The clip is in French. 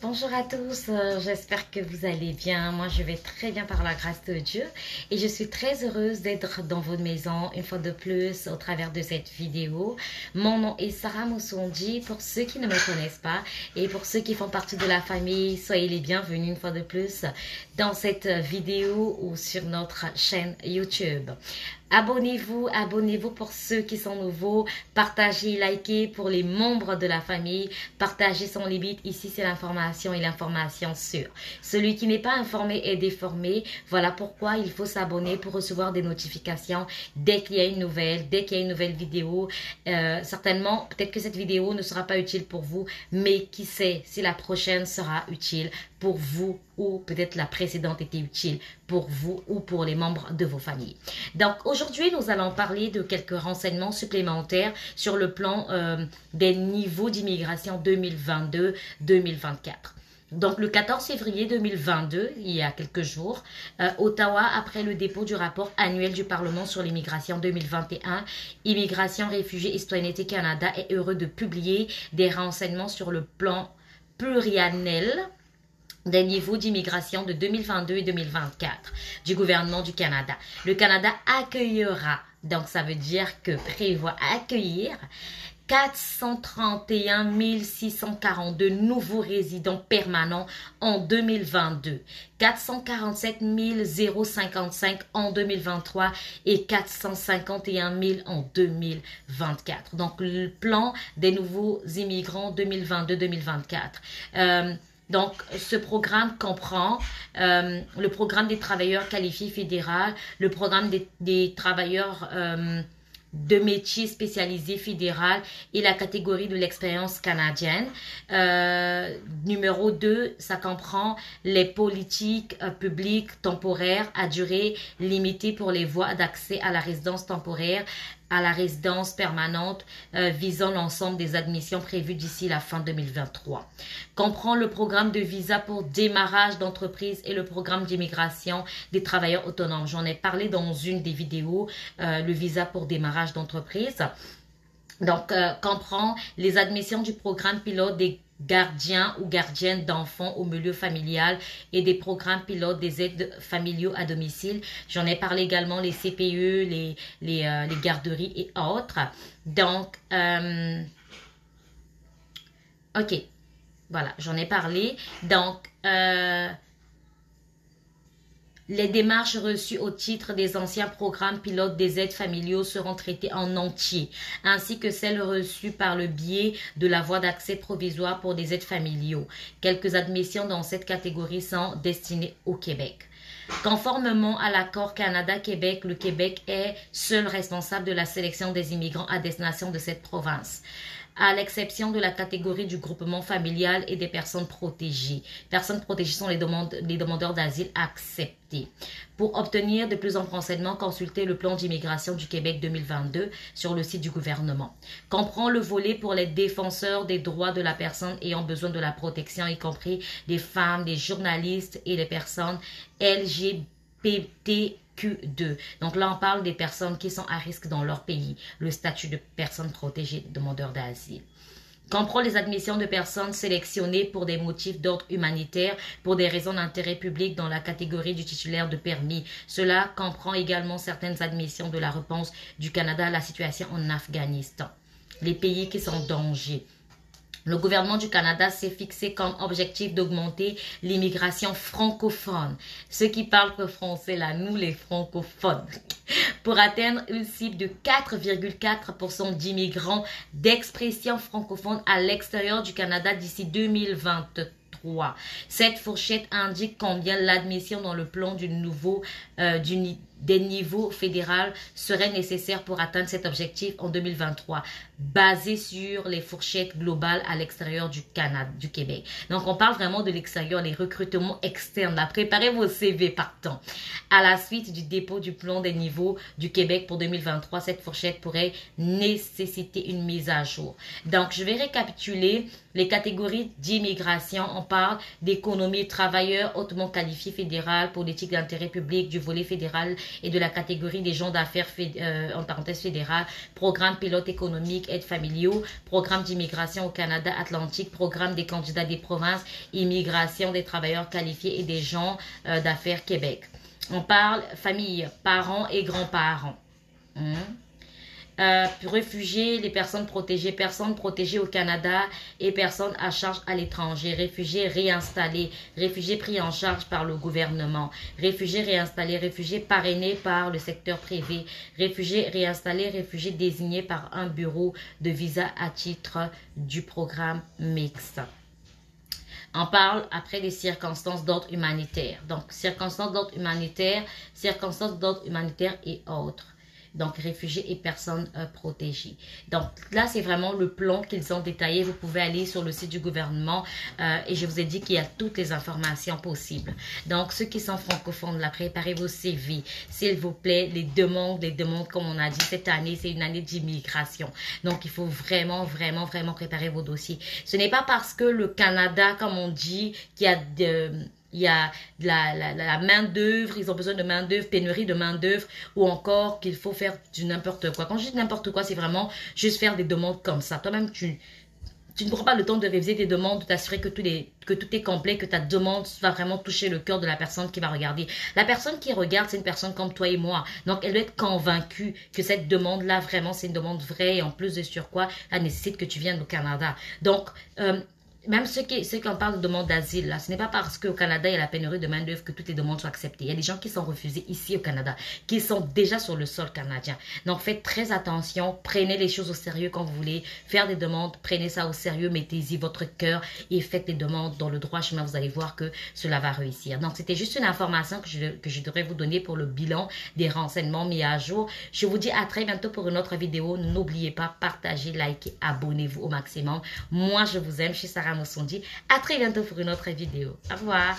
Bonjour à tous, j'espère que vous allez bien. Moi, je vais très bien par la grâce de Dieu et je suis très heureuse d'être dans votre maison une fois de plus au travers de cette vidéo. Mon nom est Sarah Moussondi pour ceux qui ne me connaissent pas et pour ceux qui font partie de la famille, soyez les bienvenus une fois de plus dans cette vidéo ou sur notre chaîne YouTube. Abonnez-vous pour ceux qui sont nouveaux, partagez, likez pour les membres de la famille, partagez sans limite, ici c'est l'information et l'information sûre. Celui qui n'est pas informé est déformé, voilà pourquoi il faut s'abonner pour recevoir des notifications dès qu'il y a une nouvelle, vidéo. Certainement, peut-être que cette vidéo ne sera pas utile pour vous, mais qui sait si la prochaine sera utile pour vous ou peut-être la précédente était utile pour vous ou pour les membres de vos familles. Donc aujourd'hui, nous allons parler de quelques renseignements supplémentaires sur le plan des niveaux d'immigration 2022-2024. Donc, le 14 février 2022, il y a quelques jours, Ottawa, après le dépôt du rapport annuel du Parlement sur l'immigration 2021, Immigration, réfugiés et citoyenneté Canada est heureux de publier des renseignements sur le plan pluriannuel des niveaux d'immigration de 2022 et 2024 du gouvernement du Canada. Le Canada accueillera, donc ça veut dire que prévoit accueillir 431 642 nouveaux résidents permanents en 2022, 447 055 en 2023 et 451 000 en 2024. Donc, le plan des nouveaux immigrants 2022-2024. Donc, ce programme comprend le programme des travailleurs qualifiés fédéral, le programme des travailleurs de métiers spécialisés fédéral et la catégorie de l'expérience canadienne. Numéro 2, ça comprend les politiques publiques temporaires à durée limitée pour les voies d'accès à la résidence temporaire, à la résidence permanente visant l'ensemble des admissions prévues d'ici la fin 2023. Comprend le programme de visa pour démarrage d'entreprise et le programme d'immigration des travailleurs autonomes. J'en ai parlé dans une des vidéos, le visa pour démarrage d'entreprise. Donc, comprend les admissions du programme pilote des gardiens ou gardiennes d'enfants au milieu familial et des programmes pilotes des aides familiaux à domicile. J'en ai parlé également, les CPE, les garderies et autres. Donc, ok, voilà, j'en ai parlé. Donc, les démarches reçues au titre des anciens programmes pilotes des aides familiaux seront traitées en entier, ainsi que celles reçues par le biais de la voie d'accès provisoire pour des aides familiaux. Quelques admissions dans cette catégorie sont destinées au Québec. Conformément à l'accord Canada-Québec, le Québec est seul responsable de la sélection des immigrants à destination de cette province, à l'exception de la catégorie du groupement familial et des personnes protégées. Personnes protégées sont les demandeurs d'asile acceptés. Pour obtenir de plus amples renseignements, consultez le plan d'immigration du Québec 2022 sur le site du gouvernement. Comprend le volet pour les défenseurs des droits de la personne ayant besoin de la protection, y compris des femmes, des journalistes et les personnes LGBTQ2. Donc là, on parle des personnes qui sont à risque dans leur pays, le statut de personne protégée, demandeur d'asile. Comprend les admissions de personnes sélectionnées pour des motifs d'ordre humanitaire, pour des raisons d'intérêt public dans la catégorie du titulaire de permis. Cela comprend également certaines admissions de la réponse du Canada à la situation en Afghanistan. Les pays qui sont en danger. Le gouvernement du Canada s'est fixé comme objectif d'augmenter l'immigration francophone. Ceux qui parlent que français, là, nous les francophones, pour atteindre une cible de 4,4% d'immigrants d'expression francophone à l'extérieur du Canada d'ici 2023. Cette fourchette indique combien l'admission dans le plan des niveaux fédéraux serait nécessaire pour atteindre cet objectif en 2023, basé sur les fourchettes globales à l'extérieur du Canada, du Québec. Donc, on parle vraiment de l'extérieur, les recrutements externes. Là, préparez vos CV partant. À la suite du dépôt du plan des niveaux du Québec pour 2023, cette fourchette pourrait nécessiter une mise à jour. Donc, je vais récapituler Les catégories d'immigration, on parle d'économie, travailleurs hautement qualifiés fédéral, politique d'intérêt public du volet fédéral et de la catégorie des gens d'affaires en parenthèse fédérale, programme pilote économique, aides familiaux, programme d'immigration au Canada Atlantique, programme des candidats des provinces, immigration des travailleurs qualifiés et des gens d'affaires Québec. On parle famille, parents et grands-parents. Réfugiés, les personnes protégées au Canada et personnes à charge à l'étranger, réfugiés réinstallés, réfugiés pris en charge par le gouvernement, réfugiés réinstallés, réfugiés parrainés par le secteur privé, réfugiés réinstallés, réfugiés désignés par un bureau de visa à titre du programme mixte. On parle après des circonstances d'ordre humanitaire. Donc, circonstances d'ordre humanitaire et autres. Donc, réfugiés et personnes protégées. Donc, là, c'est vraiment le plan qu'ils ont détaillé. Vous pouvez aller sur le site du gouvernement et je vous ai dit qu'il y a toutes les informations possibles. Donc, ceux qui sont francophones, là, préparez vos CV. S'il vous plaît, les demandes, comme on a dit, cette année, c'est une année d'immigration. Donc, il faut vraiment préparer vos dossiers. Ce n'est pas parce que le Canada, comme on dit, qu'il y a il y a la main-d'œuvre, ils ont besoin de main-d'œuvre, pénurie de main-d'œuvre, ou encore qu'il faut faire du n'importe quoi. Quand je dis n'importe quoi, c'est vraiment juste faire des demandes comme ça. Toi-même, tu ne prends pas le temps de réviser tes demandes, de t'assurer que tout est complet, que ta demande va vraiment toucher le cœur de la personne qui va regarder. La personne qui regarde, c'est une personne comme toi et moi. Donc, elle doit être convaincue que cette demande-là, vraiment, c'est une demande vraie. Et en plus de sur quoi, elle nécessite que tu viennes au Canada. Donc, même ceux qui en parlent de demande d'asile, là, ce n'est pas parce qu'au Canada, il y a la pénurie de main-d'œuvre que toutes les demandes sont acceptées. Il y a des gens qui sont refusés ici au Canada, qui sont déjà sur le sol canadien. Donc, faites très attention, prenez les choses au sérieux quand vous voulez faire des demandes, prenez ça au sérieux, mettez-y votre cœur et faites les demandes dans le droit chemin. Vous allez voir que cela va réussir. Donc, c'était juste une information que je devrais vous donner pour le bilan des renseignements mis à jour. Je vous dis à très bientôt pour une autre vidéo. N'oubliez pas, partagez, likez, abonnez-vous au maximum. Moi, je vous aime. Je suis Sarah Moussondi. À très bientôt pour une autre vidéo. Au revoir.